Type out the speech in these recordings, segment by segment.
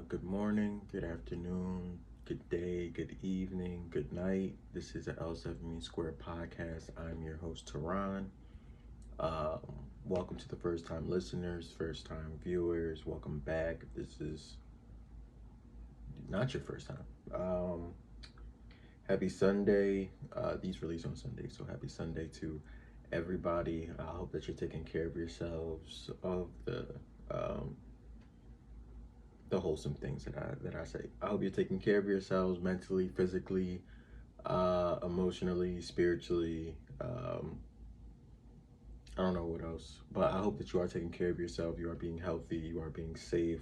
Good morning, good afternoon, good day, good evening, good night. This is the L7 Square podcast. I'm your host, Tehran. Um, Welcome to the first time listeners, first time viewers. Welcome back. If this is not your first time. Happy Sunday. These release on Sunday, so happy Sunday to everybody. I hope that you're taking care of yourselves, of um, the wholesome things that I say. I hope you're taking care of yourselves mentally, physically, emotionally, spiritually. I don't know what else, but I hope that you are taking care of yourself. You are being healthy. You are being safe.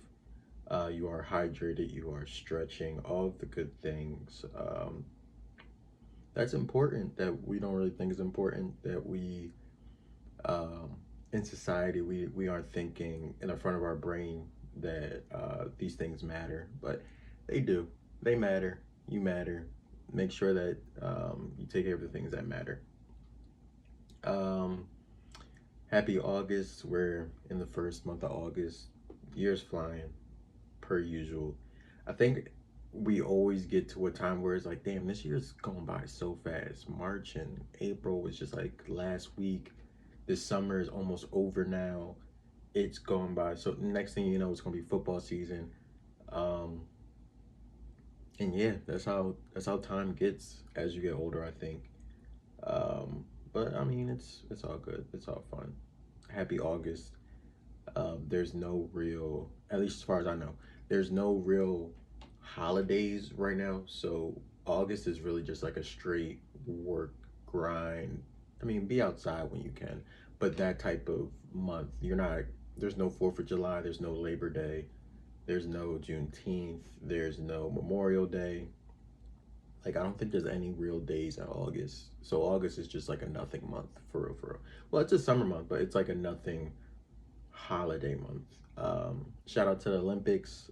You are hydrated. You are stretching. All of the good things. That's important. That we don't really think is important. That we in society we aren't thinking in the front of our brain that these things matter, but they do. They matter. You matter. Make sure that you take care of the things that matter. um, Happy August. We're in the first month of August. Years flying per usual. I think we always get to a time where it's like, damn, this year's going by so fast. March and April was just like last week. This summer is almost over now. It's gone by. So next thing you know, it's gonna be football season. Um, and yeah, that's how time gets as you get older, I think. Um, but I mean, it's all good. It's all fun. Happy August. There's no real, at least as far as I know, there's no real holidays right now. So August is really just like a straight work grind. I mean, be outside when you can, but that type of month, you're not. There's no Fourth of July. There's no Labor Day. There's no Juneteenth. There's no Memorial Day. Like I don't think there's any real days in August. So August is just like a nothing month for real, for real. Well, it's a summer month, but it's like a nothing holiday month. Shout out to the Olympics.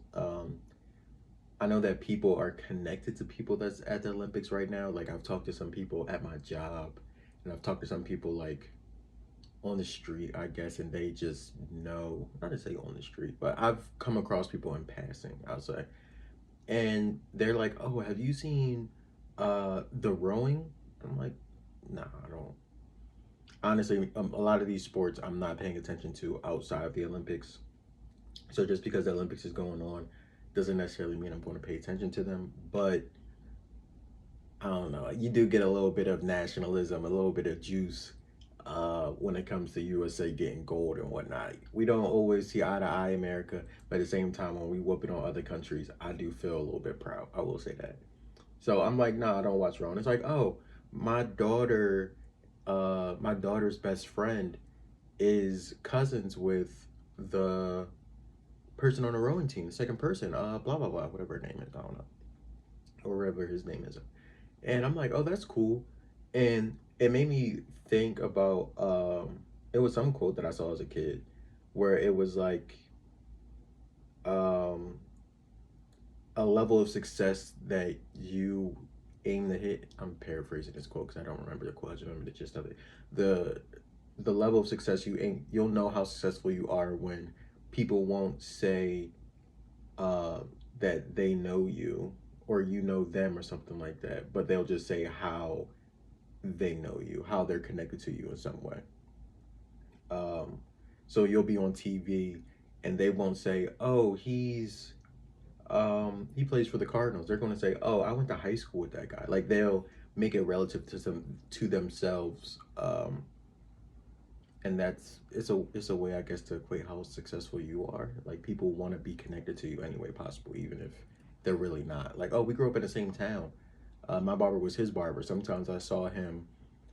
I know that people are connected to people that's at the Olympics right now. Like I've talked to some people at my job, and I've talked to some people like on the street, I guess, and they just know. Not to say on the street, but I've come across people in passing. I'll say, and they're like, "Oh, have you seen the rowing?" I'm like, "Nah, I don't." Honestly, a lot of these sports I'm not paying attention to outside of the Olympics. So just because the Olympics is going on doesn't necessarily mean I'm going to pay attention to them. But I don't know. You do get a little bit of nationalism, a little bit of juice when it comes to USA getting gold and whatnot. We don't always see eye to eye America, but at the same time, when we whoop it on other countries, I do feel a little bit proud. I will say that. So I'm like, no, I don't watch Rowan. It's like, oh, my daughter, my daughter's best friend is cousins with the person on the rowing team, the second person, blah blah blah, whatever her name is, I don't know, or whatever his name is. And I'm like, oh, that's cool. And it made me think about it was some quote that I saw as a kid where it was like um a level of success that you aim to hit. I'm paraphrasing this quote because I don't remember the quote. I just remember the gist of it. The the level of success you aim, you'll know how successful you are when people won't say uh, that they know you or you know them or something like that, but they'll just say how they know you, how they're connected to you in some way. Um, so you'll be on TV and they won't say, "Oh, he plays for the Cardinals." They're going to say, "Oh, I went to high school with that guy." Like they'll make it relative to themselves, and it's a way, I guess, to equate how successful you are. Like people want to be connected to you any way possible, even if they're really not. Like, oh, we grew up in the same town. My barber was his barber. Sometimes I saw him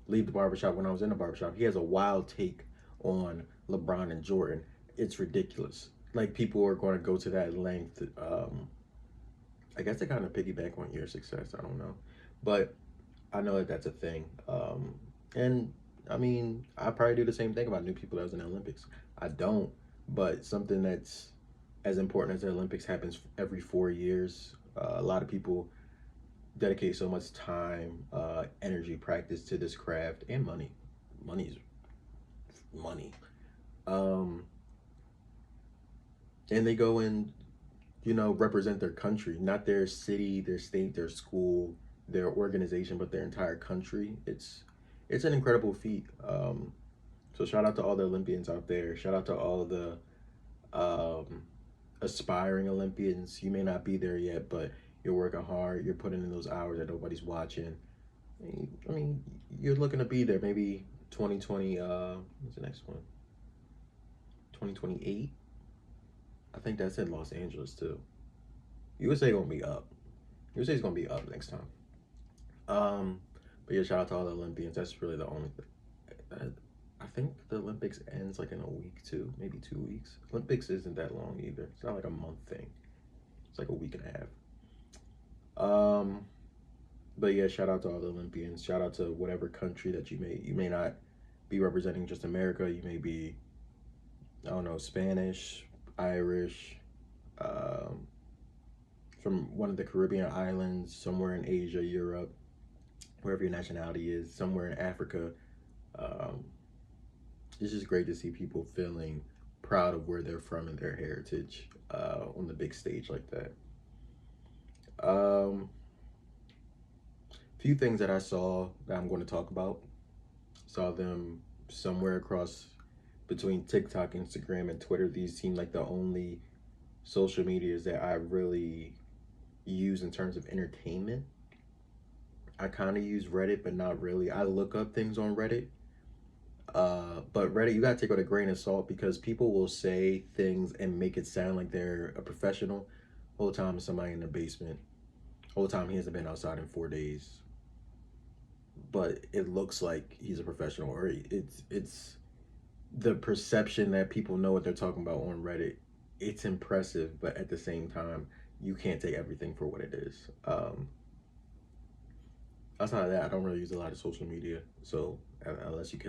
leave the barbershop when I was in the barbershop. He has a wild take on LeBron and Jordan. It's ridiculous. Like people are going to go to that length. I guess they kind of piggyback on your success. I don't know, but I know that that's a thing. And I mean, I probably do the same thing about new people that was in the Olympics. I don't, but something that's as important as the Olympics happens every 4 years. A lot of people dedicate so much time, energy, practice to this craft, and money. Money is money. Um, and they go in represent their country, not their city, their state, their school, their organization, but their entire country. It's an incredible feat. So shout out to all the Olympians out there. Shout out to all the um, aspiring Olympians. You may not be there yet, but you're working hard. You're putting in those hours that nobody's watching. I mean, you're looking to be there. Maybe 2020. What's the next one? 2028. I think that's in Los Angeles too. USA gonna be up. USA's gonna be up next time. But yeah, shout out to all the Olympians. That's really the only thing. I think the Olympics ends like in a week too, maybe 2 weeks. Olympics isn't that long either. It's not like a month thing. It's like a week and a half. But yeah, shout out to all the Olympians. Shout out to whatever country that you may not be representing just America. You may be, I don't know, Spanish, Irish, um, from one of the Caribbean islands, somewhere in Asia, Europe, wherever your nationality is, somewhere in Africa. Um, it's just great to see people feeling proud of where they're from and their heritage on the big stage like that. Few things that I saw that I'm going to talk about. Saw them somewhere across between TikTok, Instagram, and Twitter. These seem like the only social medias that I really use in terms of entertainment. I kind of use Reddit, but not really. I look up things on Reddit. But Reddit, you gotta take it with a grain of salt because people will say things and make it sound like they're a professional. Whole time somebody in the basement. Whole time he hasn't been outside in 4 days. But it looks like he's a professional, or it's the perception that people know what they're talking about on Reddit. It's impressive, but at the same time, you can't take everything for what it is. Outside of that, I don't really use a lot of social media. So unless you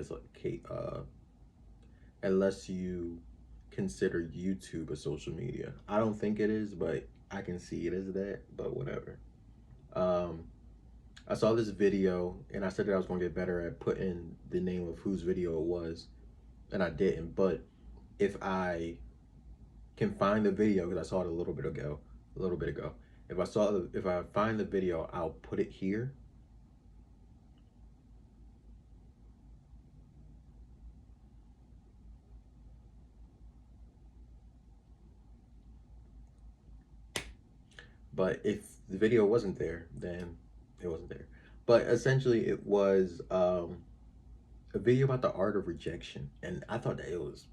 unless you consider YouTube a social media, I don't think it is, but I can see it as that. But whatever. Um, I saw this video, and I said that I was going to get better at putting the name of whose video it was, and I didn't. But if I can find the video, because I saw it a little bit ago. If I find the video, I'll put it here. But if the video wasn't there, then it wasn't there. But essentially, it was a video about the art of rejection, and I thought that it was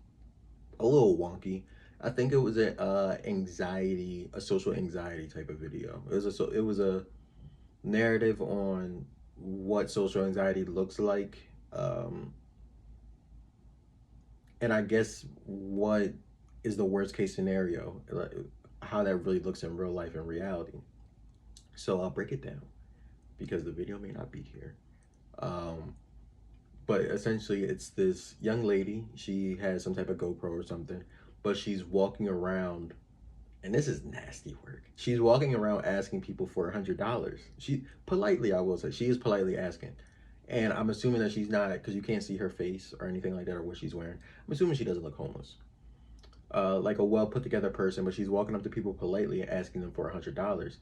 a little wonky. I think it was a social anxiety type of video. It was a narrative on what social anxiety looks like, um, and I guess what is the worst case scenario, like, how that really looks in real life and reality. So I'll break it down because the video may not be here. Um, but essentially, it's this young lady. She has some type of GoPro or something, but she's walking around, and this is nasty work. She's walking around asking people for $100. She politely, I will say, she is politely asking, and I'm assuming that she's not, because you can't see her face or anything like that or what she's wearing. I'm assuming she doesn't look homeless, like a well put together person. But she's walking up to people politely and asking them for $100,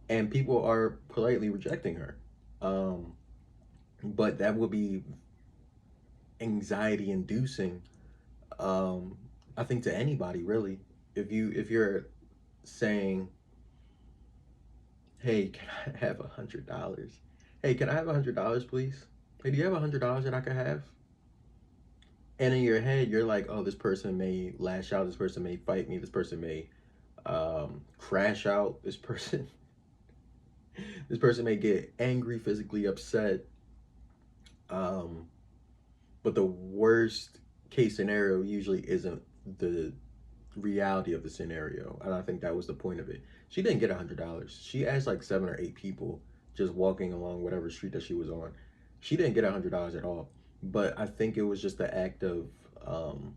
and people are politely rejecting her. Um, but that would be anxiety inducing, um, I think, to anybody really. If you're saying, "Hey, can I have $100? Hey, can I have $100, please? Hey, do you have $100 that I could have?" And in your head, you're like, "Oh, this person may lash out. This person may fight me. This person may crash out. This person, this person may get angry, physically upset." Um, but the worst case scenario usually isn't the reality of the scenario, and I think that was the point of it. She didn't get $100. She asked like 7 or 8 people just walking along whatever street that she was on. She didn't get $100 at all. But I think it was just the act of um,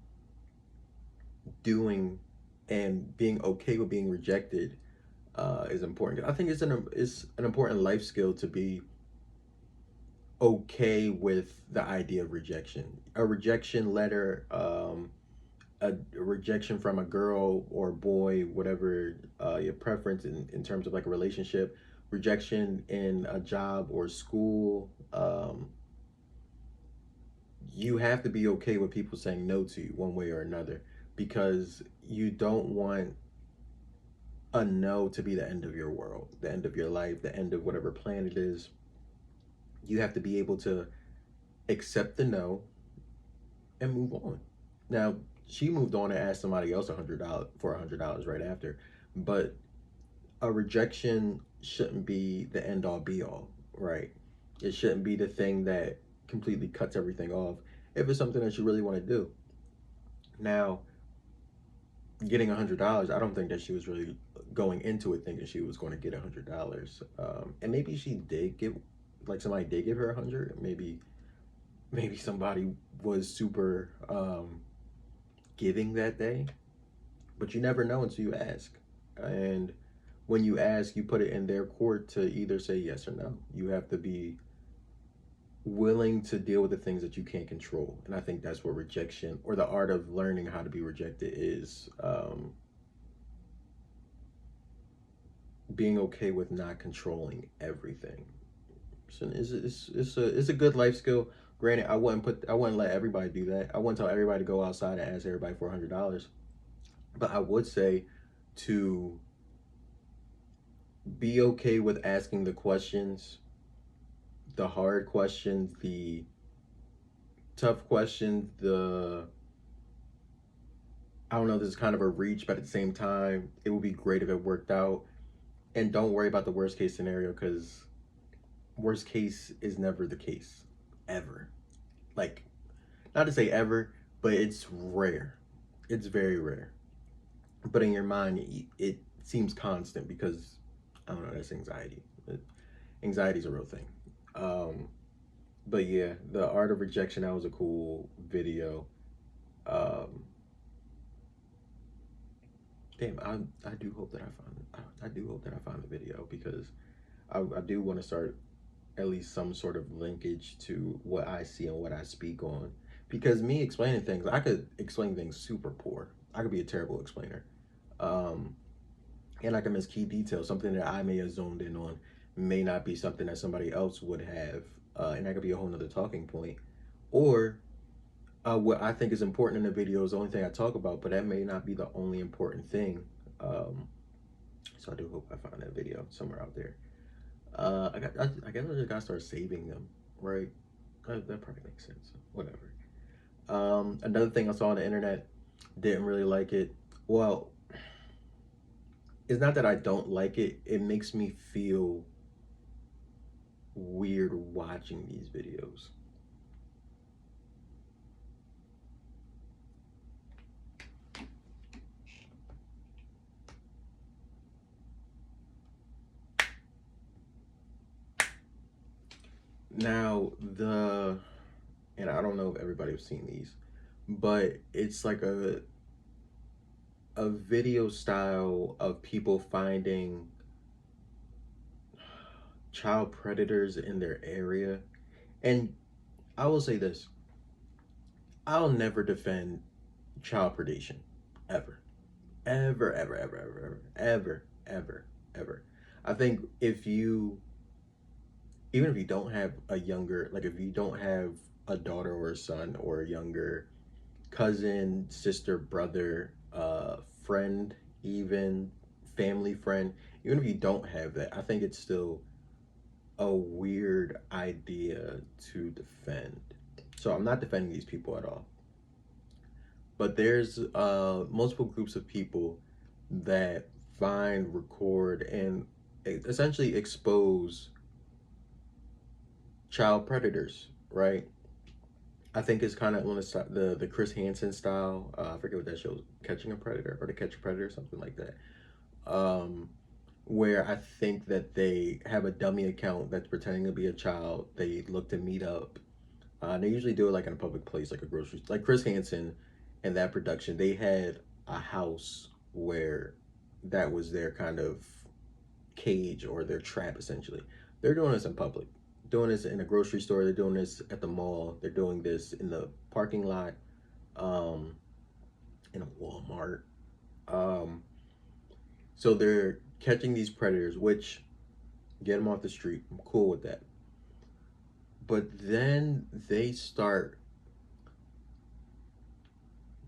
doing and being okay with being rejected is important. I think it's an important life skill to be okay with the idea of rejection. A rejection letter, a rejection from a girl or boy, whatever your preference in terms of like a relationship, rejection in a job or school, you have to be okay with people saying no to you one way or another, because you don't want a no to be the end of your world, the end of your life, the end of whatever plan it is. You have to be able to accept the no and move on. Now, she moved on and asked somebody else $100 for $100 right after, but a rejection shouldn't be the end all be all, right? It shouldn't be the thing that completely cuts everything off if it's something that you really want to do. Now, getting $100, I don't think that she was really going into it thinking she was going to get $100. And maybe she did give, like somebody did give her 100. Maybe somebody was super giving that day, but you never know until you ask. And when you ask, you put it in their court to either say yes or no. You have to be willing to deal with the things that you can't control. And I think that's what rejection, or the art of learning how to be rejected, is being okay with not controlling everything. So it's a good life skill. Granted, I wouldn't let everybody do that. I wouldn't tell everybody to go outside and ask everybody for $100. But I would say to be okay with asking the questions, the hard questions, the tough questions, the, I don't know, this is kind of a reach, but at the same time, it would be great if it worked out. And don't worry about the worst case scenario, because worst case is never the case, ever. Like, not to say ever, but it's rare. It's very rare. But in your mind, it seems constant because, I don't know, that's anxiety. Anxiety is a real thing. Um, but yeah, the art of rejection, that was a cool video. Um, damn, I do hope that I do hope that I found the video, because I do want to start at least some sort of linkage to what I see and what I speak on. Because me explaining things, I could explain things super poor. I could be a terrible explainer. Um, and I can miss key details. Something that I may have zoned in on may not be something that somebody else would have. And that could be a whole nother talking point. Or what I think is important in the video is the only thing I talk about, but that may not be the only important thing. Um, so I do hope I find that video somewhere out there. I guess I just gotta start saving them, right? That probably makes sense. Whatever. Another thing I saw on the internet, didn't really like it. Well, it's not that I don't like it. It makes me feel weird watching these videos. Now, and I don't know if everybody has seen these, but it's like a video style of people finding child predators in their area. And I will say this, I'll never defend child predation, ever. Ever, ever, ever, ever, ever, ever, ever. I think if you, even if you don't have a younger, like if you don't have a daughter or a son or a younger cousin, sister, brother, friend, even family friend, even if you don't have that, I think it's still a weird idea to defend. So I'm not defending these people at all. But there's multiple groups of people that find, record, and essentially expose child predators, right? I think it's kind of on the Chris Hansen style. I forget what that show is, Catching a Predator or To Catch a Predator, something like that. Um, where I think that they have a dummy account that's pretending to be a child. They look to meet up. They usually do it like in a public place, like a grocery, like Chris Hansen and that production. They had a house where that was their kind of cage or their trap, essentially. They're doing this in public, doing this in a grocery store. They're doing this at the mall. They're doing this in the parking lot. Um, in a Walmart. Um, so they're catching these predators, which get them off the street. I'm cool with that. But then they start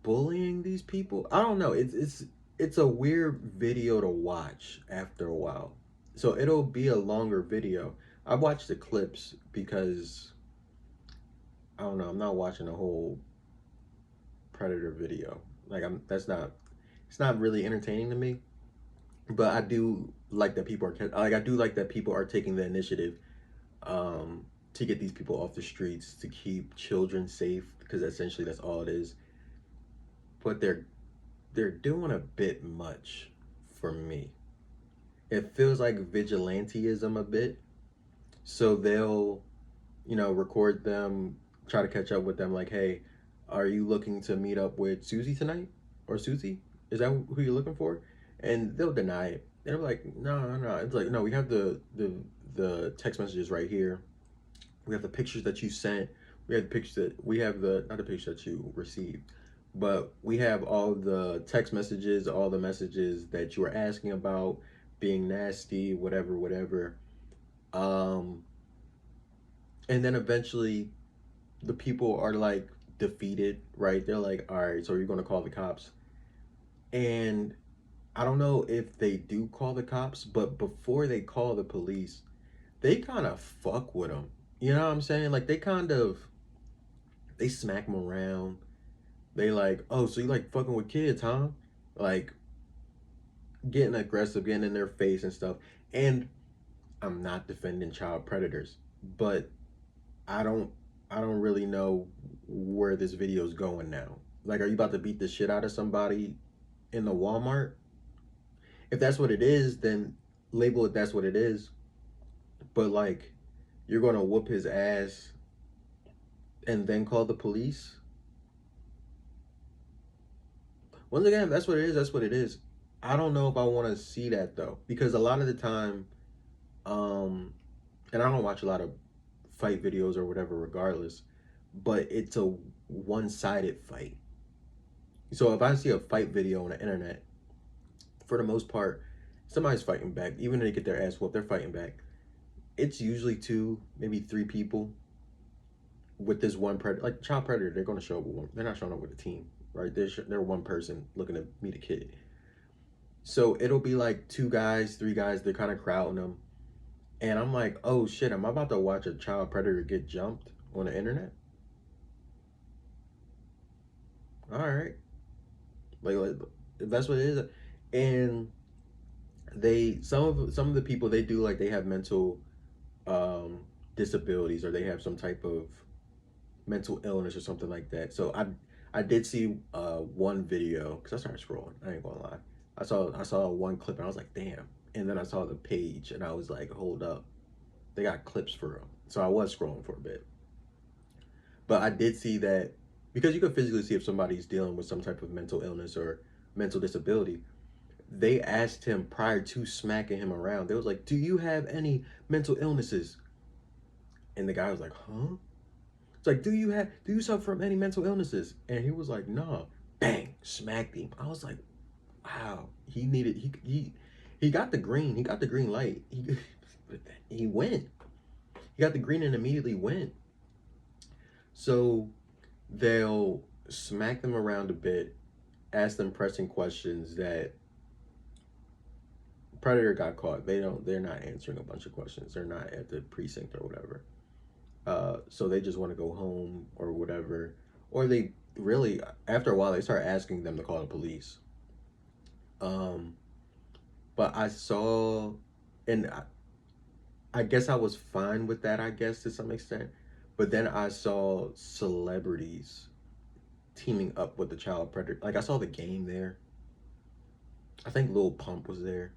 bullying these people. I don't know. It's a weird video to watch after a while. So it'll be a longer video. I watch the clips because I don't know. I'm not watching a whole predator video. Like I'm. That's not. It's not really entertaining to me. But I do like that people are like. I do like that people are taking the initiative to get these people off the streets to keep children safe because essentially that's all it is. But they're doing a bit much for me. It feels like vigilanteism a bit. So they'll, record them, try to catch up with them like, hey, are you looking to meet up with Susie tonight? Or Susie? Is that who you're looking for? And they'll deny it. They're like, no, no, no. It's like, no, we have the text messages right here. We have the pictures that you sent. We have the pictures that we have the not the picture that you received, but we have all the text messages, all the messages that you were asking about being nasty, whatever, whatever. Um, and then eventually the people are like defeated, right? They're like, all right, so you're gonna call the cops. And I don't know if they do call the cops, but before they call the police, they kind of fuck with them. You know what I'm saying? Like they smack them around. They like, oh, so you like fucking with kids, huh? Like getting aggressive, getting in their face and stuff. And I'm not defending child predators, but I don't I don't really know where this video's going now. Like, are you about to beat the shit out of somebody in the Walmart? If that's what it is, then label it that's what it is. But like, you're gonna whoop his ass and then call the police? Once again, if that's what it is, that's what it is. I don't know if I want to see that though, because a lot of the time, um, and I don't watch a lot of fight videos or whatever, regardless, but it's a one-sided fight. So if I see a fight video on the internet, for the most part, somebody's fighting back. Even if they get their ass whooped, they're fighting back. It's usually two, maybe three people with this one predator. Like child predator, they're going to show up with one. They're not showing up with a team, right? They're one person looking to meet a kid. So it'll be like two guys, three guys. They're kind of crowding them, and I'm like, oh shit, am I about to watch a child predator get jumped on the internet? All right, like if that's what it is, and some of the people they do like they have mental um disabilities or they have some type of mental illness or something like that. So I did see one video because I started scrolling. I ain't gonna lie. I saw one clip and I was like, damn. And then I saw the page and I was like, hold up, they got clips for them. So I was scrolling for a bit, but I did see that because you can physically see if somebody's dealing with some type of mental illness or mental disability. They asked him prior to smacking him around. They was like, "Do you have any mental illnesses?" And the guy was like, "Huh?" It's like, do you suffer from any mental illnesses? And he was like, "Nah." Bang, smacked him. I was like, "Wow." He got the green. He got the green light. He went. He got the green and immediately went. So they'll smack them around a bit, ask them pressing questions that Predator got caught. They're not answering a bunch of questions. They're not at the precinct or whatever. So they just want to go home or whatever. Or they really, after a while, they start asking them to call the police. Um, but I saw, and I guess I was fine with that, I guess, to some extent. But then I saw celebrities teaming up with the child predator. Like, I saw the game there. I think Lil Pump was there.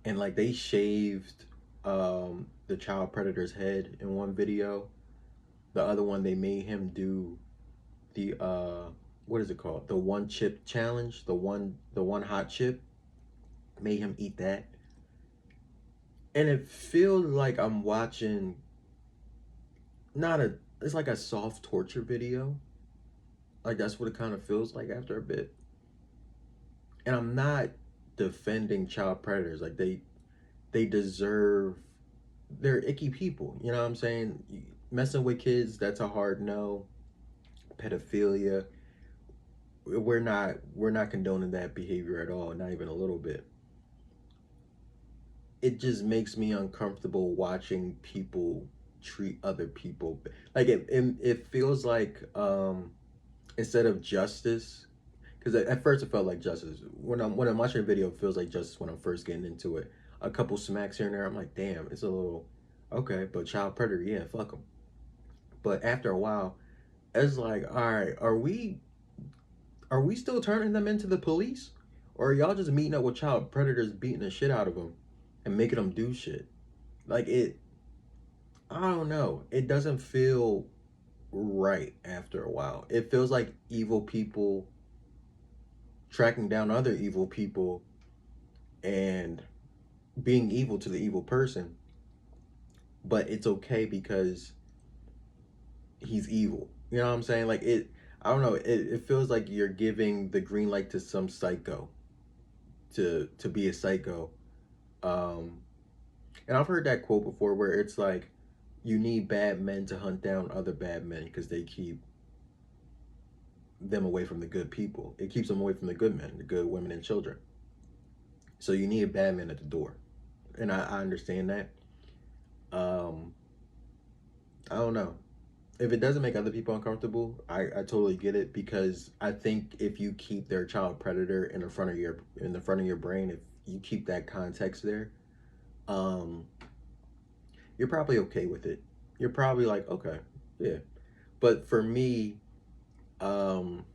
And, like, they shaved the child predator's head in one video. The other one, they made him do the what is it called? The one chip challenge, the one hot chip. Made him eat that. And it feels like I'm watching not a it's like a soft torture video. Like that's what it kind of feels like after a bit. And I'm not defending child predators. Like they deserve, they're icky people. You know what I'm saying? Messing with kids, that's a hard no. Pedophilia, we're not condoning that behavior at all, not even a little bit. It just makes me uncomfortable watching people treat other people like it feels like instead of justice, because at first it felt like justice when I'm watching a video, it feels like justice when I'm first getting into it. A couple smacks here and there, I'm like, damn, it's a little okay. But child predator, yeah, fuck them. But after a while, it's like, all right, are we still turning them into the police, or are y'all just meeting up with child predators, beating the shit out of them, and making them do shit? Like it, I don't know. It doesn't feel right after a while. It feels like evil people tracking down other evil people and being evil to the evil person, but it's okay because he's evil. You know what I'm saying? Like it, I don't know. It feels like you're giving the green light to some psycho to be a psycho. Um, and I've heard that quote before where it's like, you need bad men to hunt down other bad men because they keep them away from the good people. It keeps them away from the good men, the good women and children. So you need a bad man at the door, and I understand that. Um, I don't know if it doesn't make other people uncomfortable. I totally get it because I think if you keep their child predator in the front of your brain, if you keep that context there, um, you're probably okay with it. You're probably like, okay, yeah. But for me, um,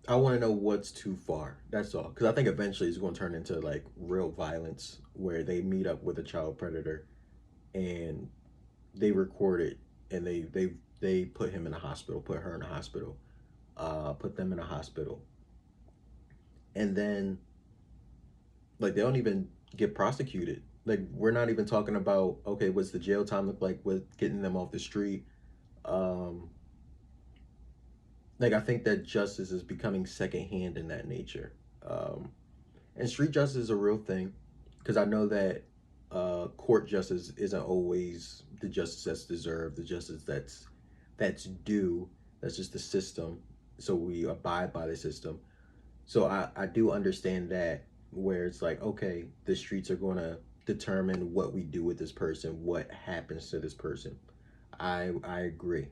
I want to know what's too far. That's all. Because I think eventually it's going to turn into like real violence where they meet up with a child predator and they record it and they put him in a hospital, put her in a hospital, put them in a hospital, and then like they don't even get prosecuted. Like we're not even talking about okay, what's the jail time look like with getting them off the street. Um, like I think that justice is becoming secondhand in that nature. Um, and street justice is a real thing because I know that court justice isn't always the justice that's deserved, the justice that's due. That's just the system. So we abide by the system. So I do understand that where it's like, okay, the streets are going to determine what we do with this person, what happens to this person. I agree.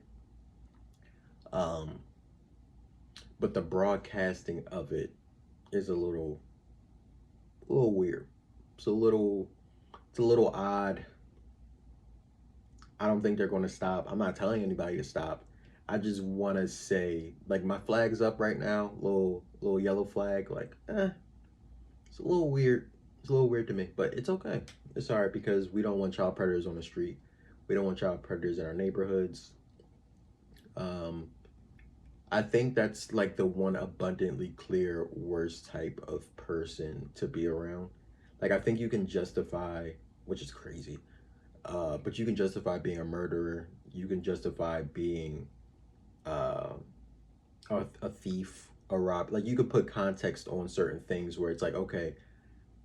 Um, but the broadcasting of it is a little weird. It's a little odd. I don't think they're going to stop. I'm not telling anybody to stop. I just want to say, like, my flag's up right now, little yellow flag. Like, it's a little weird. It's a little weird to me, but it's okay. It's all right because we don't want child predators on the street. We don't want child predators in our neighborhoods. Um, I think that's like the one abundantly clear worst type of person to be around. Like, I think you can justify, which is crazy, but you can justify being a murderer. You can justify being uh, a thief, a rob. Like you could put context on certain things where it's like, okay,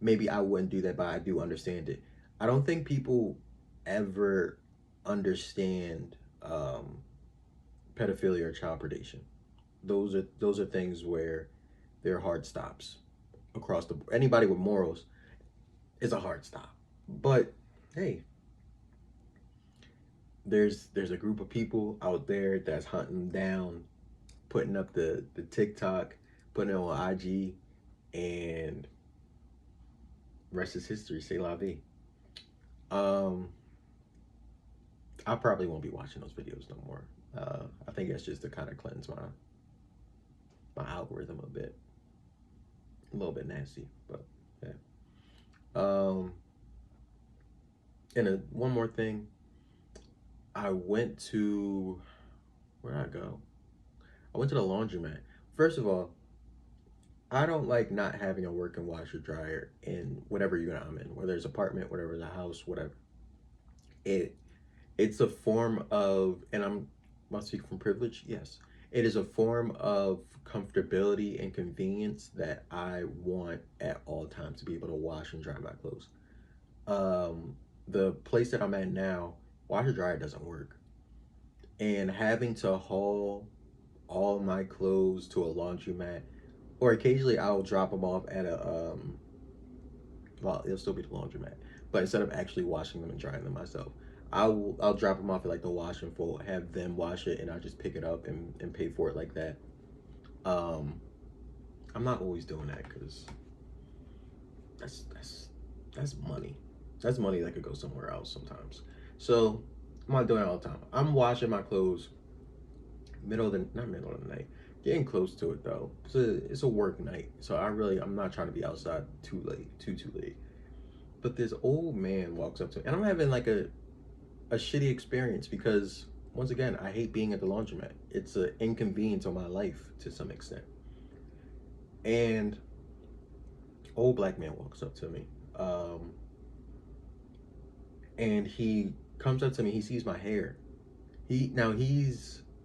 maybe I wouldn't do that, but I do understand it. I don't think people ever understand pedophilia or child predation. Those are things where they're hard stops across the. Anybody with morals is a hard stop. But hey, there's a group of people out there that's hunting down, putting up the TikTok, putting it on IG, and rest is history. Say la vie. Um, I probably won't be watching those videos no more. I think that's just to kind of cleanse my algorithm a little bit nasty, but yeah. Um, and one more thing, I went to where did I go? I went to the laundromat. First of all, I don't like not having a working washer dryer in whatever unit I'm in, whether it's apartment, whatever the house, whatever. It it's a form of, and While speaking from privilege, yes. It is a form of comfortability and convenience that I want at all times to be able to wash and dry my clothes. Um, the place that I'm at now, washer dryer doesn't work. And having to haul all my clothes to a laundromat, or occasionally I'll drop them off at well, it'll still be the laundromat, but instead of actually washing them and drying them myself, I'll drop them off at like the wash and fold, have them wash it, and I'll just pick it up and pay for it like that. Um, I'm not always doing that because that's that's that's money. That's money that could go somewhere else sometimes. So I'm not doing it all the time. I'm washing my clothes middle of the not middle of the night, getting close to it though. It's a work night, so I'm not trying to be outside too late, too late. But this old man walks up to me, and I'm having like a shitty experience because once again, I hate being at the laundromat. It's an inconvenience on my life to some extent. And old black man walks up to me, um, and he comes up to me. He sees my hair. He's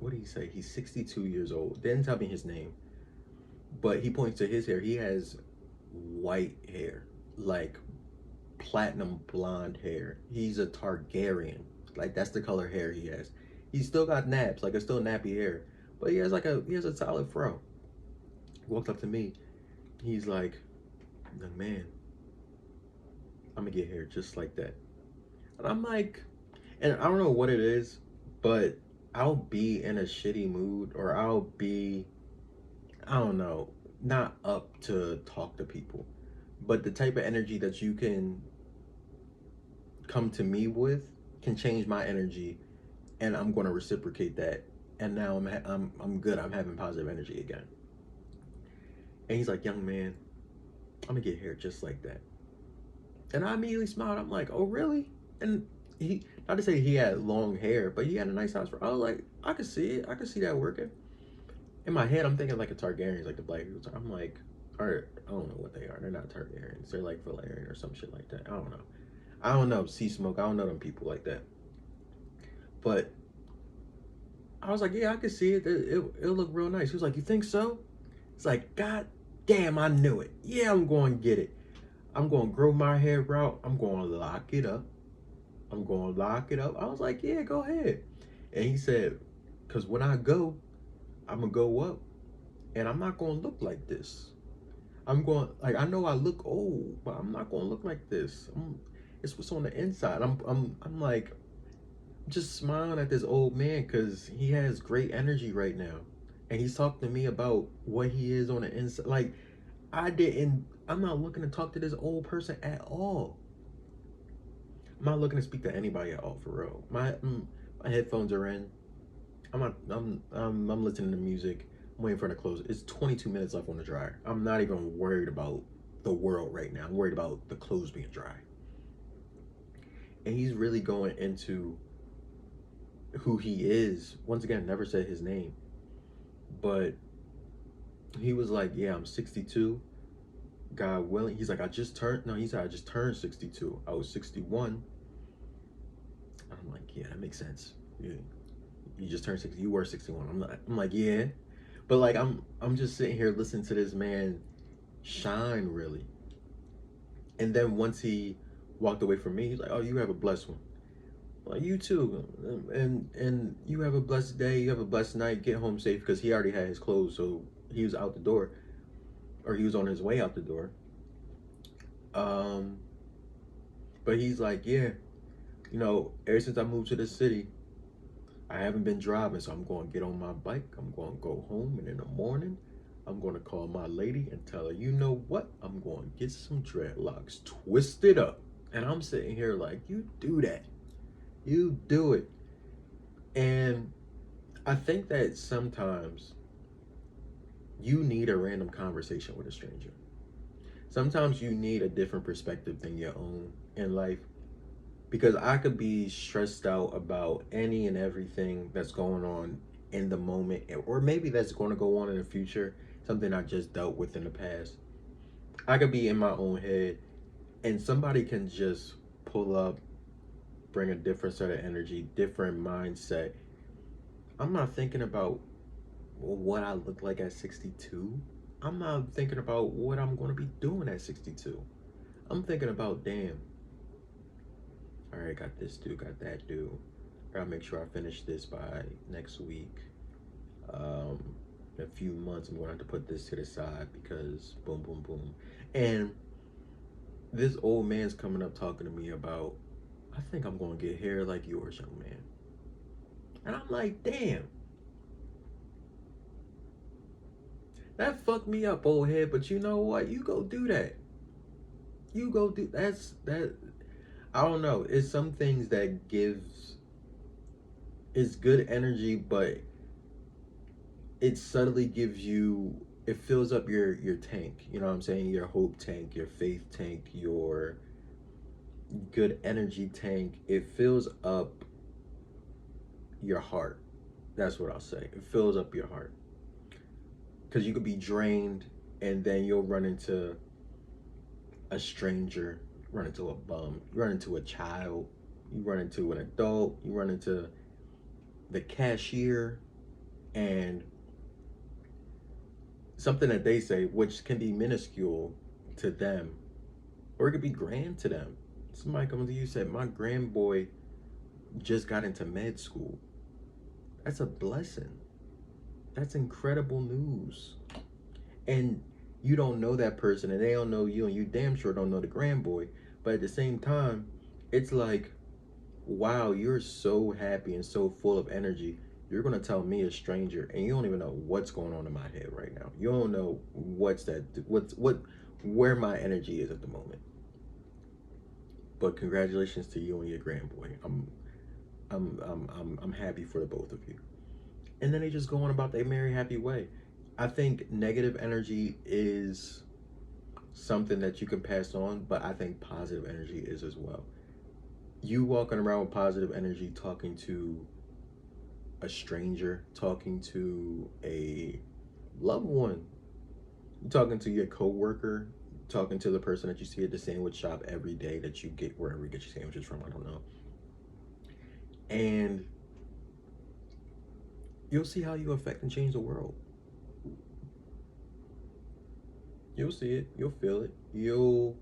what did he say? He's 62 years old. Didn't tell me his name, but he points to his hair. He has white hair, like platinum blonde hair. He's a Targaryen. Like that's the color hair he has. He's still got naps, like it's still nappy hair, but he has a solid fro. He walks up to me. He's like, young man, I'm gonna get hair just like that. And I'm like, and I don't know what it is, but I'll be in a shitty mood or I'll be, I don't know, not up to talk to people. But the type of energy that you can come to me with can change my energy, and I'm going to reciprocate that. And now I'm good. I'm having positive energy again. And he's like, young man, I'm gonna get hair just like that. And I immediately smiled. I'm like, oh really? And he, not to say he had long hair, but he had a nice house. I was like, I could see it. I could see that working. In my head, I'm thinking like a Targaryens, like the black people. I'm like, or I don't know what they are. They're not Targaryens. They're like Valerian or some shit like that. I don't know. I don't know. Sea smoke. I don't know them people like that. But I was like, yeah, I could see it. It'll look real nice. He was like, you think so? It's like, God damn, I knew it. Yeah, I'm going to get it. I'm going to grow my hair out. I'm going to lock it up. I'm going to lock it up. I was like, yeah, go ahead. And he said, because when I go, I'm going to go up and I'm not going to look like this. I'm going, like, I know I look old, but I'm not going to look like this. It's what's on the inside. I'm like, just smiling at this old man because he has great energy right now. And he's talking to me about what he is on the inside. Like, I'm not looking to talk to this old person at all. I'm not looking to speak to anybody at all for real. My headphones are in. I'm listening to music. I'm waiting for it to close. It's 22 minutes left on the dryer. I'm not even worried about the world right now. I'm worried about the clothes being dry. And he's really going into who he is. Once again, never said his name, but he was like, "Yeah, I'm 62. God willing." He's like, "I just turned." No, he said, "I just turned 62. I was 61." I'm like, "Yeah, that makes sense. You just turned 60. You were 61." I'm like, "Yeah," but like I'm just sitting here listening to this man shine really. And then once he walked away from me, he's like, "Oh, you have a blessed one." Like you too, and you have a blessed day. You have a blessed night. Get home safe because he already had his clothes, so he was out the door, or he was on his way out the door. Um, but he's like, yeah, ever since I moved to the city, I haven't been driving, so I'm going to get on my bike. I'm going to go home, and in the morning, I'm going to call my lady and tell her, you know what? I'm going to get some dreadlocks twisted up. And I'm sitting here like, you do that. You do it. And I think that sometimes you need a random conversation with a stranger. Sometimes you need a different perspective than your own in life because I could be stressed out about any and everything that's going on in the moment, or maybe that's going to go on in the future, something I just dealt with in the past. I could be in my own head, and somebody can just pull up, bring a different set of energy, different mindset, I'm not thinking about what I look like at 62. I'm not thinking about what I'm going to be doing at 62. I'm thinking about, damn, all right, got this due, got that due. Gotta make sure I finish this by next week. Um, in a few months, I'm going to have to put this to the side because boom, boom, boom. And this old man's coming up talking to me about, I think I'm going to get hair like yours, young man. And I'm like, damn, that fucked me up, old head. But you know what? You go do that. You go do that's that. I don't know. It's some things that gives it's good energy, but it subtly gives you it fills up your tank. You know what I'm saying? Your hope tank, your faith tank, your good energy tank. It fills up your heart. That's what I'll say. It fills up your heart. Because you could be drained and then you'll run into a stranger, run into a bum, you run into a child, you run into an adult, you run into the cashier, and something that they say, which can be minuscule to them, or it could be grand to them. Somebody comes to you and said, my grandboy just got into med school. That's a blessing. That's incredible news. And you don't know that person and they don't know you, and you damn sure don't know the grandboy. But at the same time, it's like, wow, you're so happy and so full of energy. You're gonna tell me, a stranger, and you don't even know what's going on in my head right now. You don't know where my energy is at the moment. But congratulations to you and your grandboy. I'm happy for the both of you. And then they just go on about their merry happy way. I think negative energy is something that you can pass on, but I think positive energy is as well. You walking around with positive energy, talking to a stranger, talking to a loved one, talking to your coworker, talking to the person that you see at the sandwich shop every day that you get wherever you get your sandwiches from, I don't know. And you'll see how you affect and change the world. You'll see it, you'll feel it, you'll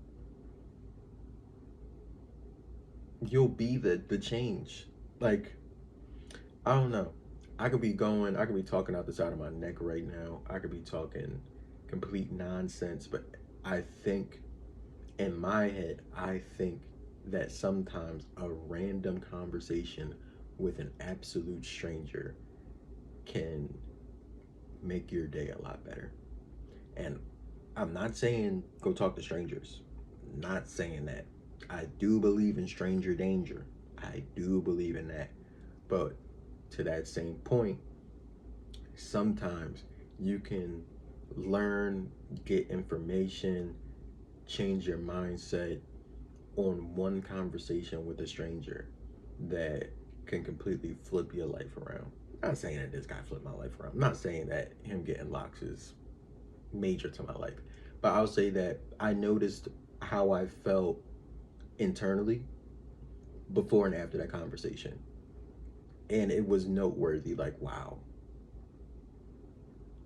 be the change. Like, I don't know. I could be talking out the side of my neck right now. I could be talking complete nonsense, but I think in my head, I think that sometimes a random conversation with an absolute stranger can make your day a lot better. And I'm not saying go talk to strangers. Not saying that. I do believe in stranger danger. I do believe in that. But to that same point, sometimes you can learn, get information, change your mindset on one conversation with a stranger that can completely flip your life around. I'm not saying that this guy flipped my life around. I'm not saying that him getting locks is major to my life. But I'll say that I noticed how I felt internally before and after that conversation. And it was noteworthy, like, wow.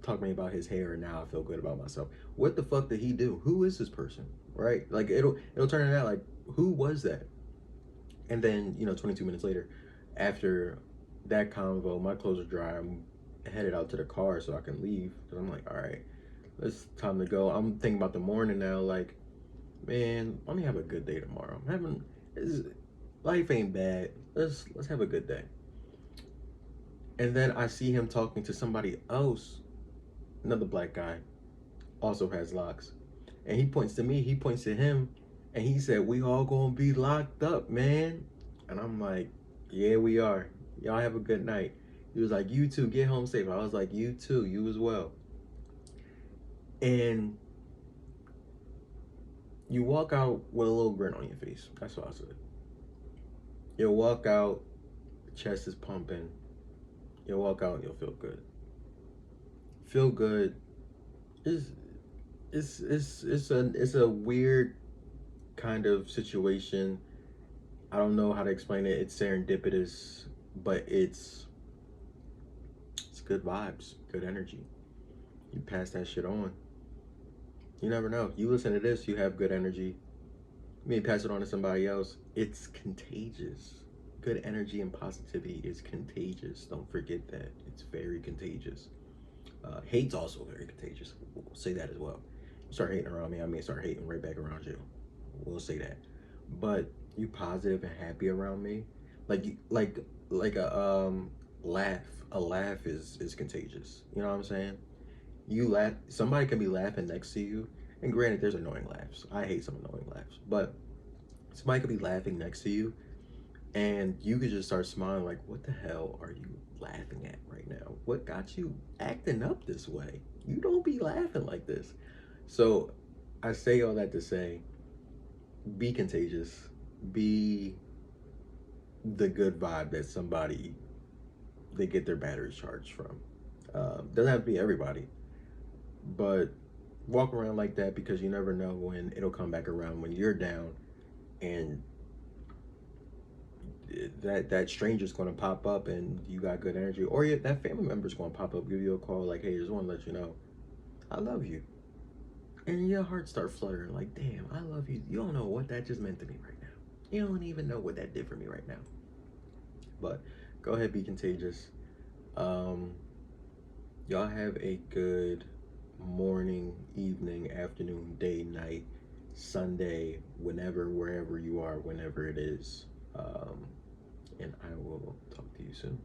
Talk to me about his hair and now I feel good about myself. What the fuck did he do? Who is this person? Right? Like it'll turn into that, like, who was that? And then, 22 minutes later, after that convo, my clothes are dry. I'm headed out to the car so I can leave. Cause I'm like, all right, it's time to go. I'm thinking about the morning now. Like, man, let me have a good day tomorrow. I'm having life ain't bad. Let's have a good day. And then I see him talking to somebody else, another black guy, also has locks. And he points to me, he points to him, and he said, we all gonna be locked up, man. And I'm like, yeah, we are. Y'all have a good night. He was like, you too, get home safe. I was like, you too, you as well. And you walk out with a little grin on your face. That's what I said. You'll walk out, chest is pumping. You'll walk out and you'll feel good. Feel good is it's a weird kind of situation. I don't know how to explain it. It's serendipitous, but good vibes, good energy. You pass that shit on. You never know. You listen to this, you have good energy. You may pass it on to somebody else. It's contagious. Good energy and positivity is contagious. Don't forget that. It's very contagious. Hate's also very contagious. We'll say that as well. You start hating around me, I may start hating right back around you. We'll say that. But you positive and happy around me, like like a laugh. A laugh is contagious. You know what I'm saying? You laugh. Somebody can be laughing next to you, and granted, there's annoying laughs. I hate some annoying laughs, but somebody could be laughing next to you, and you could just start smiling. Like, what the hell are you laughing at right now? What got you acting up this way? You don't be laughing like this. So, I say all that to say, be contagious. Be the good vibe that somebody they get their batteries charged from. Doesn't have to be everybody, but walk around like that because you never know when it'll come back around when you're down and that stranger's going to pop up and you got good energy, or that family member's going to pop up, give you a call like, "Hey, just want to let you know I love you," and your heart start fluttering like, "Damn, I love you." You don't know what that just meant to me right now. You don't even know what that did for me right now. But go ahead, be contagious. Um, y'all have a good morning, evening, afternoon, day, night, Sunday, whenever, wherever you are, whenever it is. And I will talk to you soon.